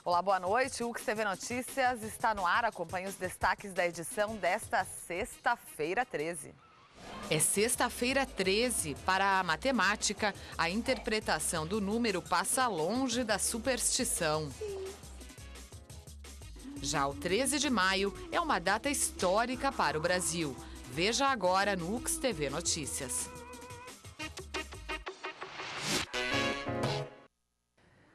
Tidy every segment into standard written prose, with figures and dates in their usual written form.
Olá, boa noite. O UXTV Notícias está no ar. Acompanhe os destaques da edição desta sexta-feira 13. É sexta-feira 13. Para a matemática, a interpretação do número passa longe da superstição. Já o 13 de maio é uma data histórica para o Brasil. Veja agora no UXTV Notícias.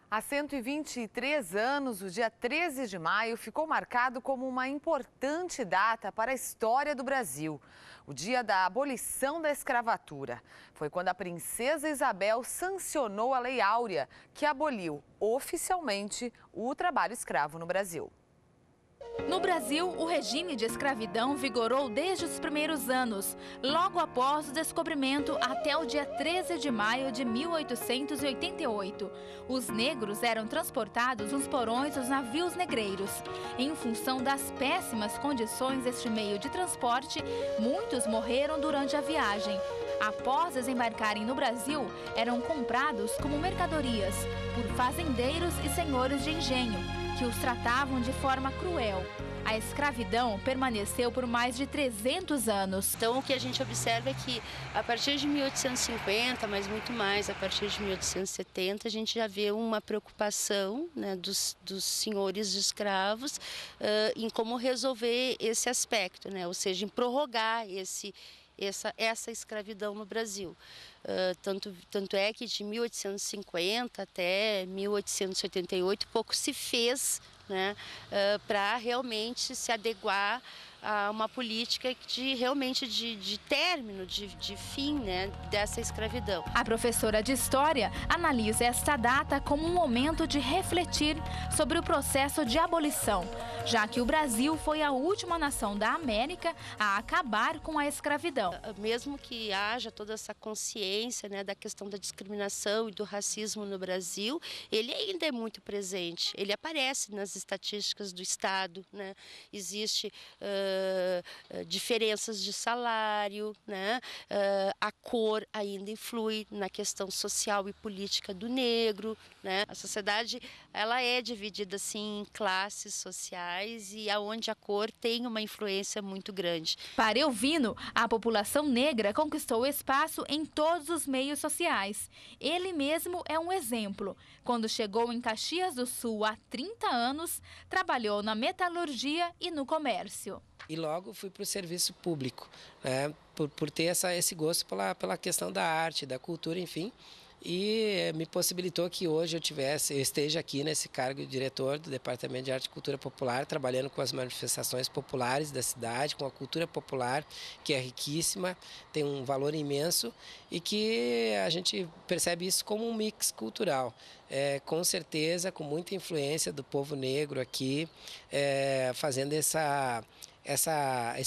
Há 123 anos, o dia 13 de maio ficou marcado como uma importante data para a história do Brasil. O dia da abolição da escravatura. Foi quando a princesa Isabel sancionou a Lei Áurea, que aboliu oficialmente o trabalho escravo no Brasil. No Brasil, o regime de escravidão vigorou desde os primeiros anos, logo após o descobrimento até o dia 13 de maio de 1888. Os negros eram transportados nos porões dos navios negreiros. Em função das péssimas condições deste meio de transporte, muitos morreram durante a viagem. Após desembarcarem no Brasil, eram comprados como mercadorias por fazendeiros e senhores de engenho, que os tratavam de forma cruel. A escravidão permaneceu por mais de 300 anos. Então, o que a gente observa é que, a partir de 1850, mas muito mais, a partir de 1870, a gente já vê uma preocupação, né, dos senhores de escravos em como resolver esse aspecto, né, ou seja, em prorrogar essa escravidão no Brasil. Tanto é que de 1850 até 1888 pouco se fez, né, para realmente se adequar a uma política de término, de fim, né, dessa escravidão. A professora de História analisa esta data como um momento de refletir sobre o processo de abolição, já que o Brasil foi a última nação da América a acabar com a escravidão. Mesmo que haja toda essa consciência, né, da questão da discriminação e do racismo no Brasil, ele ainda é muito presente, ele aparece nas estatísticas do Estado, né? Existe diferenças de salário, né? A cor ainda influi na questão social e política do negro, né? A sociedade, ela é dividida assim em classes sociais e aonde a cor tem uma influência muito grande. Para Elvino, a população negra conquistou espaço em todos os meios sociais. Ele mesmo é um exemplo. Quando chegou em Caxias do Sul há 30 anos, trabalhou na metalurgia e no comércio. E logo fui para o serviço público, né, por ter esse gosto pela questão da arte, da cultura, enfim. E me possibilitou que hoje eu esteja aqui nesse cargo de diretor do Departamento de Arte e Cultura Popular, trabalhando com as manifestações populares da cidade, com a cultura popular, que é riquíssima, tem um valor imenso e que a gente percebe isso como um mix cultural. Com certeza, com muita influência do povo negro aqui, fazendo esse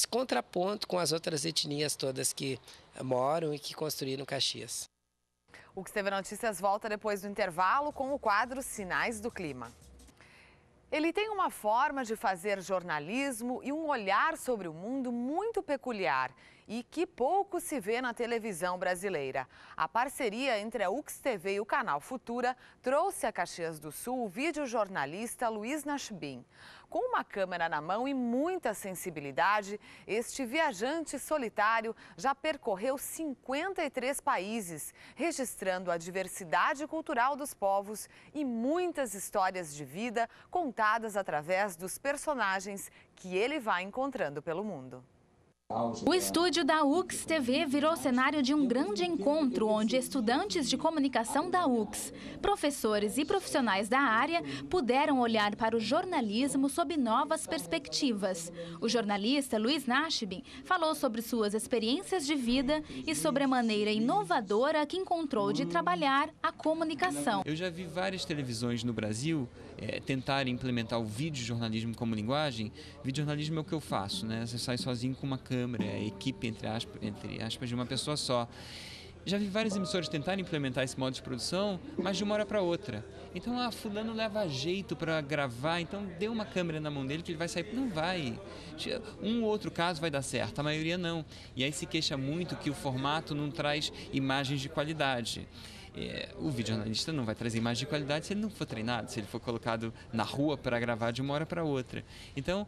contraponto com as outras etnias todas que moram e que construíram Caxias. O UXTV Notícias volta depois do intervalo com o quadro Sinais do Clima. Ele tem uma forma de fazer jornalismo e um olhar sobre o mundo muito peculiar e que pouco se vê na televisão brasileira. A parceria entre a UXTV e o canal Futura trouxe a Caxias do Sul o videojornalista Luiz Nachbin. Com uma câmera na mão e muita sensibilidade, este viajante solitário já percorreu 53 países, registrando a diversidade cultural dos povos e muitas histórias de vida contadas através dos personagens que ele vai encontrando pelo mundo. O estúdio da UXTV virou cenário de um grande encontro onde estudantes de comunicação da UX, professores e profissionais da área puderam olhar para o jornalismo sob novas perspectivas. O jornalista Luiz Nachbin falou sobre suas experiências de vida e sobre a maneira inovadora que encontrou de trabalhar a comunicação. Eu já vi várias televisões no Brasil tentarem implementar o videojornalismo como linguagem. Videojornalismo é o que eu faço, né? Você sai sozinho com uma câmera, a equipe, entre aspas, de uma pessoa só. Já vi várias emissoras tentarem implementar esse modo de produção, mas de uma hora para outra. Então, fulano leva jeito para gravar, então dê uma câmera na mão dele que ele vai sair. Não vai. Um ou outro caso vai dar certo, a maioria não. E aí se queixa muito que o formato não traz imagens de qualidade. O videojornalista não vai trazer imagem de qualidade se ele não for treinado, se ele for colocado na rua para gravar de uma hora para outra. Então,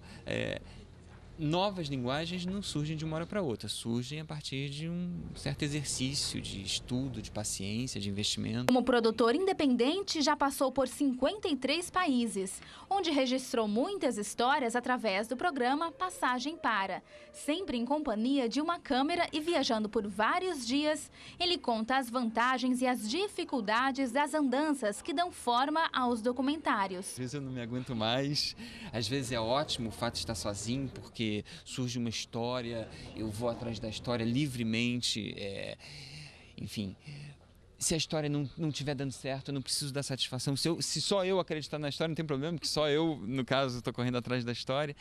novas linguagens não surgem de uma hora para outra, surgem a partir de um certo exercício de estudo, de paciência, de investimento. Como produtor independente, já passou por 53 países, onde registrou muitas histórias através do programa Passagem Para. Sempre em companhia de uma câmera e viajando por vários dias, ele conta as vantagens e as dificuldades das andanças que dão forma aos documentários. Às vezes eu não me aguento mais, às vezes é ótimo o fato de estar sozinho, porque surge uma história, eu vou atrás da história livremente, enfim. Se a história não estiver dando certo, eu não preciso da satisfação. Se só eu acreditar na história, não tem problema, porque só eu, no caso, estou correndo atrás da história.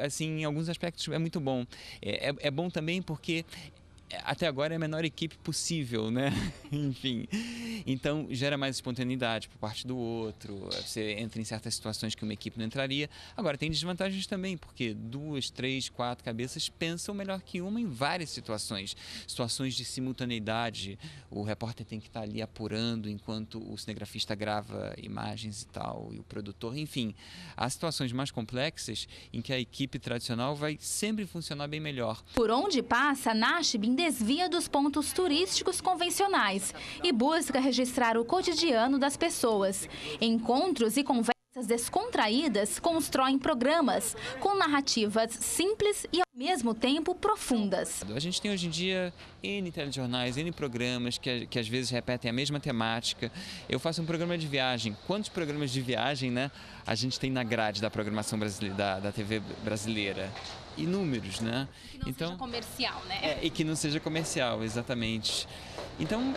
Assim, em alguns aspectos é muito bom. É bom também porque até agora é a menor equipe possível, né? Enfim, então gera mais espontaneidade por parte do outro, você entra em certas situações que uma equipe não entraria. Agora tem desvantagens também, porque 2, 3, 4 cabeças pensam melhor que uma em várias situações de simultaneidade, o repórter tem que estar ali apurando enquanto o cinegrafista grava imagens e tal, e o produtor, enfim, há situações mais complexas em que a equipe tradicional vai sempre funcionar bem melhor. Por onde passa, Nashbin desvia dos pontos turísticos convencionais e busca registrar o cotidiano das pessoas. Encontros e conversas descontraídas constroem programas com narrativas simples e ao mesmo tempo profundas. A gente tem hoje em dia N telejornais, N programas que às vezes repetem a mesma temática. Eu faço um programa de viagem. Quantos programas de viagem, né, a gente tem na grade da programação brasileira, da TV brasileira? Inúmeros, né? Que não seja comercial, né? E que não seja comercial, exatamente. Então,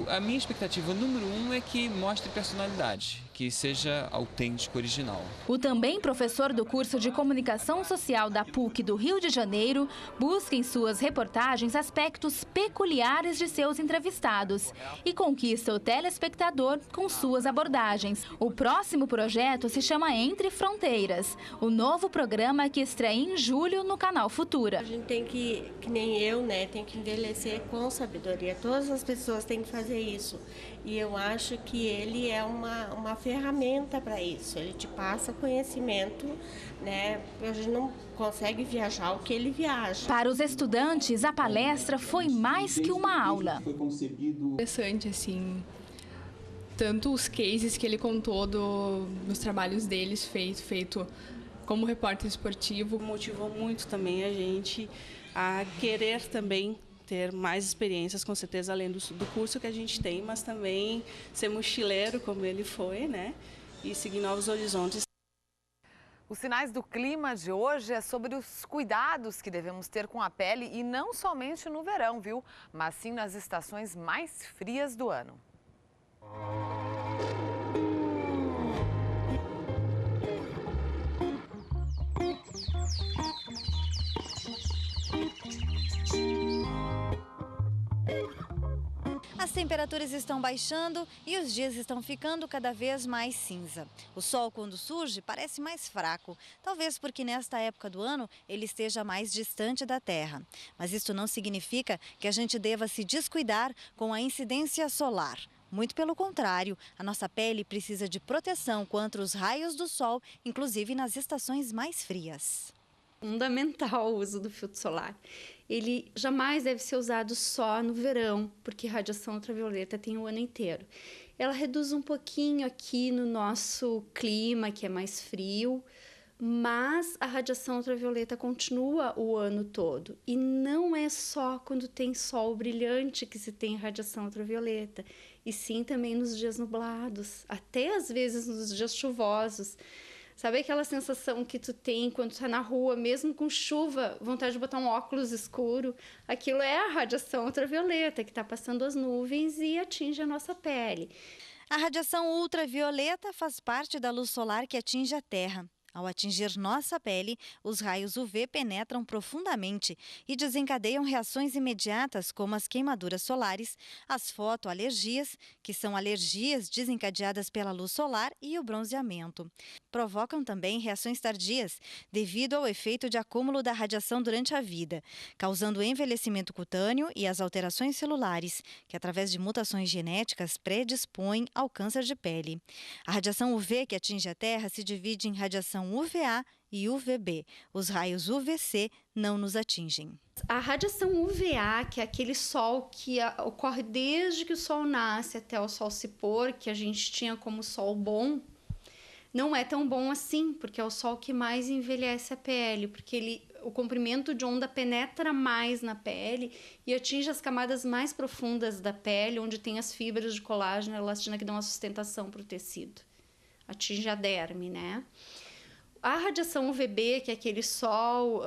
a minha expectativa número 1 é que mostre personalidade, que seja autêntico, original. O também professor do curso de Comunicação Social da PUC do Rio de Janeiro busca em suas reportagens aspectos peculiares de seus entrevistados e conquista o telespectador com suas abordagens. O próximo projeto se chama Entre Fronteiras, o novo programa que estreia em julho no canal Futura. A gente tem que nem eu, né, tem que envelhecer com sabedoria. Todas as pessoas têm que fazer isso. E eu acho que ele é uma ferramenta para isso. Ele te passa conhecimento, né? A gente não consegue viajar o que ele viaja. Para os estudantes, a palestra foi mais que uma aula. Foi concebido interessante, assim, tanto os cases que ele contou dos trabalhos deles feito como repórter esportivo. Motivou muito também a gente a querer também ter mais experiências, com certeza, além do curso que a gente tem, mas também ser mochileiro, como ele foi, né? E seguir novos horizontes. Os sinais do clima de hoje é sobre os cuidados que devemos ter com a pele e não somente no verão, viu? Mas sim nas estações mais frias do ano. As temperaturas estão baixando e os dias estão ficando cada vez mais cinza. O sol, quando surge, parece mais fraco, talvez porque nesta época do ano ele esteja mais distante da Terra. Mas isso não significa que a gente deva se descuidar com a incidência solar. Muito pelo contrário, a nossa pele precisa de proteção contra os raios do sol, inclusive nas estações mais frias. Fundamental o uso do filtro solar. Ele jamais deve ser usado só no verão, porque radiação ultravioleta tem o ano inteiro. Ela reduz um pouquinho aqui no nosso clima, que é mais frio, mas a radiação ultravioleta continua o ano todo. E não é só quando tem sol brilhante que se tem radiação ultravioleta, e sim também nos dias nublados, até às vezes nos dias chuvosos. Sabe aquela sensação que tu tem quando tu tá na rua, mesmo com chuva, vontade de botar um óculos escuro? Aquilo é a radiação ultravioleta que está passando as nuvens e atinge a nossa pele. A radiação ultravioleta faz parte da luz solar que atinge a Terra. Ao atingir nossa pele, os raios UV penetram profundamente e desencadeiam reações imediatas como as queimaduras solares, as fotoalergias, que são alergias desencadeadas pela luz solar, e o bronzeamento. Provocam também reações tardias devido ao efeito de acúmulo da radiação durante a vida, causando envelhecimento cutâneo e as alterações celulares, que através de mutações genéticas predispõem ao câncer de pele. A radiação UV que atinge a Terra se divide em radiação UVA e UVB. Os raios UVC não nos atingem. A radiação UVA, que é aquele sol que ocorre desde que o sol nasce até o sol se pôr, que a gente tinha como sol bom, não é tão bom assim, porque é o sol que mais envelhece a pele, porque o comprimento de onda penetra mais na pele e atinge as camadas mais profundas da pele, onde tem as fibras de colágeno e elastina que dão a sustentação para o tecido. Atinge a derme, né? A radiação UVB, que é aquele sol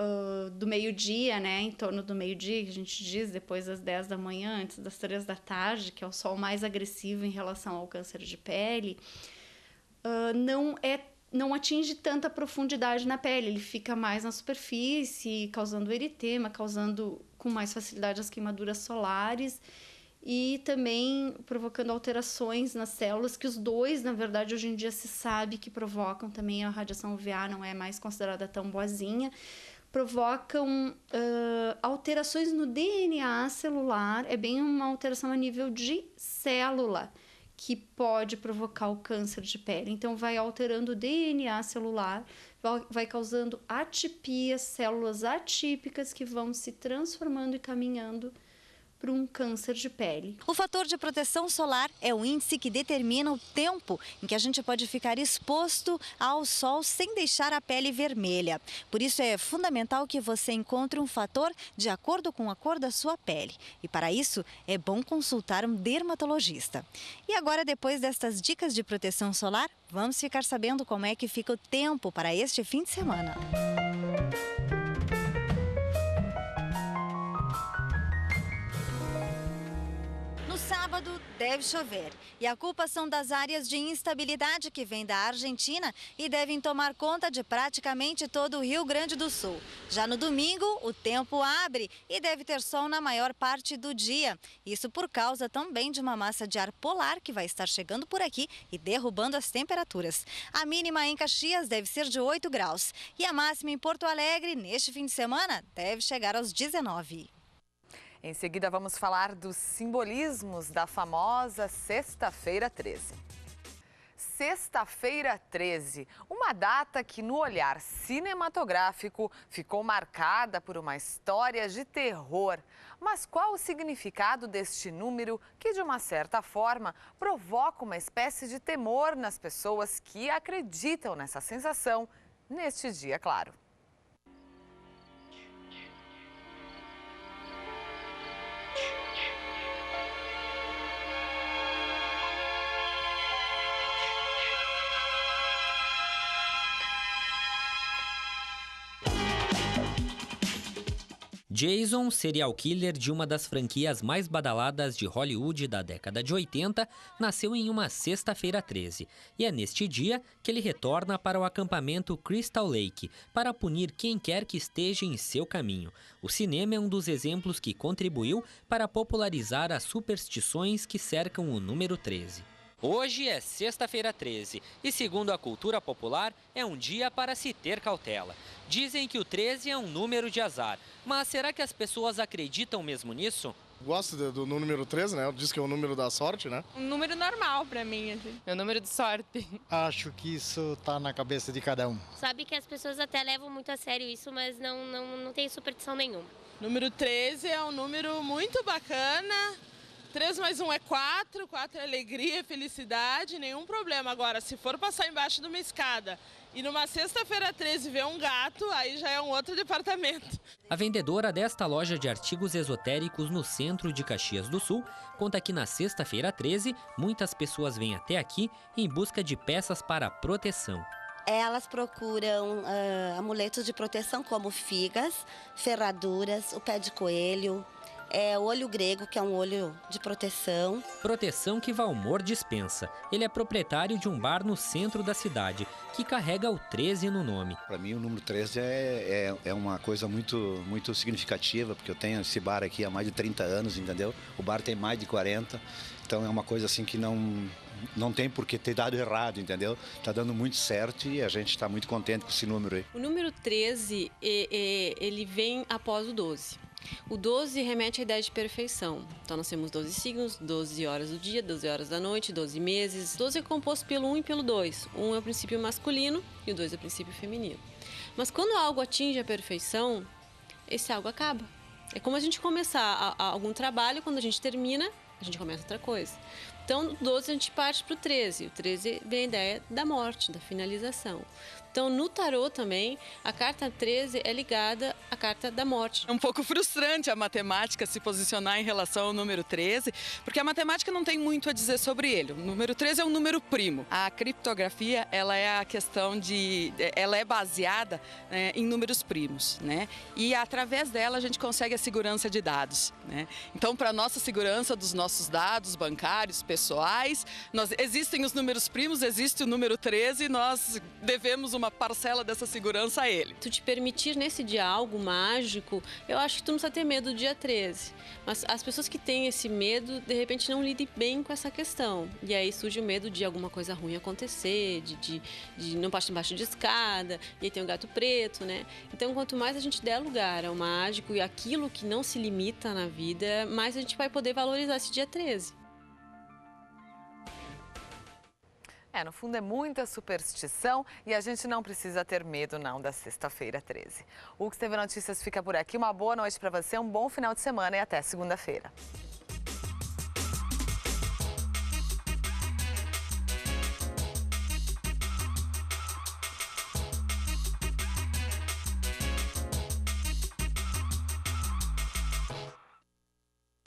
do meio-dia, né? Em torno do meio-dia, que a gente diz, depois das 10 da manhã, antes das 3 da tarde, que é o sol mais agressivo em relação ao câncer de pele, não atinge tanta profundidade na pele. Ele fica mais na superfície, causando eritema, causando com mais facilidade as queimaduras solares, e também provocando alterações nas células, que os dois, na verdade, hoje em dia se sabe que provocam também. A radiação UVA não é mais considerada tão boazinha, provocam alterações no DNA celular, é bem uma alteração a nível de célula, que pode provocar o câncer de pele. Então, vai alterando o DNA celular, vai causando atipias, células atípicas que vão se transformando e caminhando para um câncer de pele. O fator de proteção solar é o índice que determina o tempo em que a gente pode ficar exposto ao sol sem deixar a pele vermelha. Por isso é fundamental que você encontre um fator de acordo com a cor da sua pele. E para isso é bom consultar um dermatologista. E agora, depois destas dicas de proteção solar, vamos ficar sabendo como é que fica o tempo para este fim de semana. Sábado deve chover e a culpa são das áreas de instabilidade que vêm da Argentina e devem tomar conta de praticamente todo o Rio Grande do Sul. Já no domingo, o tempo abre e deve ter sol na maior parte do dia. Isso por causa também de uma massa de ar polar que vai estar chegando por aqui e derrubando as temperaturas. A mínima em Caxias deve ser de 8 graus e a máxima em Porto Alegre neste fim de semana deve chegar aos 19. Em seguida, vamos falar dos simbolismos da famosa Sexta-feira 13. Sexta-feira 13, uma data que no olhar cinematográfico ficou marcada por uma história de terror. Mas qual o significado deste número que, de uma certa forma, provoca uma espécie de temor nas pessoas que acreditam nessa sensação neste dia, claro? Jason, serial killer de uma das franquias mais badaladas de Hollywood da década de 80, nasceu em uma sexta-feira 13. E é neste dia que ele retorna para o acampamento Crystal Lake para punir quem quer que esteja em seu caminho. O cinema é um dos exemplos que contribuiu para popularizar as superstições que cercam o número 13. Hoje é sexta-feira 13 e, segundo a cultura popular, é um dia para se ter cautela. Dizem que o 13 é um número de azar, mas será que as pessoas acreditam mesmo nisso? Gosto do número 13, né? Diz que é o número da sorte, né? Um número normal pra mim, assim. É o número de sorte. Acho que isso tá na cabeça de cada um. Sabe que as pessoas até levam muito a sério isso, mas não tem superstição nenhuma. Número 13 é um número muito bacana. 3 mais 1 é 4, 4 é alegria, felicidade, nenhum problema. Agora, se for passar embaixo de uma escada e numa sexta-feira 13 ver um gato, aí já é um outro departamento. A vendedora desta loja de artigos esotéricos no centro de Caxias do Sul conta que na sexta-feira 13, muitas pessoas vêm até aqui em busca de peças para proteção. Elas procuram amuletos de proteção como figas, ferraduras, o pé de coelho, É o olho grego, que é um olho de proteção. Proteção que Valmor dispensa. Ele é proprietário de um bar no centro da cidade, que carrega o 13 no nome. Para mim, o número 13 é uma coisa muito significativa, porque eu tenho esse bar aqui há mais de 30 anos, entendeu? O bar tem mais de 40, então é uma coisa assim que não tem por que ter dado errado, entendeu? Está dando muito certo e a gente está muito contente com esse número aí. O número 13, ele vem após o 12. O 12 remete à ideia de perfeição. Então nós temos 12 signos, 12 horas do dia, 12 horas da noite, 12 meses. 12 é composto pelo 1 e pelo 2. 1 é o princípio masculino e o 2 é o princípio feminino. Mas quando algo atinge a perfeição, esse algo acaba. É como a gente começar algum trabalho, quando a gente termina, a gente começa outra coisa. Então, do 12 a gente parte para o 13. O 13 vem a ideia da morte, da finalização. Então, no tarô também, a carta 13 é ligada à carta da morte. É um pouco frustrante a matemática se posicionar em relação ao número 13, porque a matemática não tem muito a dizer sobre ele. O número 13 é um número primo. A criptografia, ela é a questão ela é baseada em números primos, né? E através dela a gente consegue a segurança de dados, né? Então, para a nossa segurança dos nossos dados bancários, pessoais, existem os números primos, existe o número 13 e nós devemos uma parcela dessa segurança a ele. Tu te permitir nesse dia algo mágico, eu acho que tu não precisa ter medo do dia 13. Mas as pessoas que têm esse medo, de repente não lidem bem com essa questão. E aí surge o medo de alguma coisa ruim acontecer, de não passar embaixo de escada, e aí tem o gato preto, né? Então, quanto mais a gente der lugar ao mágico e aquilo que não se limita na vida, mais a gente vai poder valorizar esse dia 13. No fundo é muita superstição e a gente não precisa ter medo não da sexta-feira 13. O UX TV Notícias fica por aqui. Uma boa noite para você, um bom final de semana e até segunda-feira.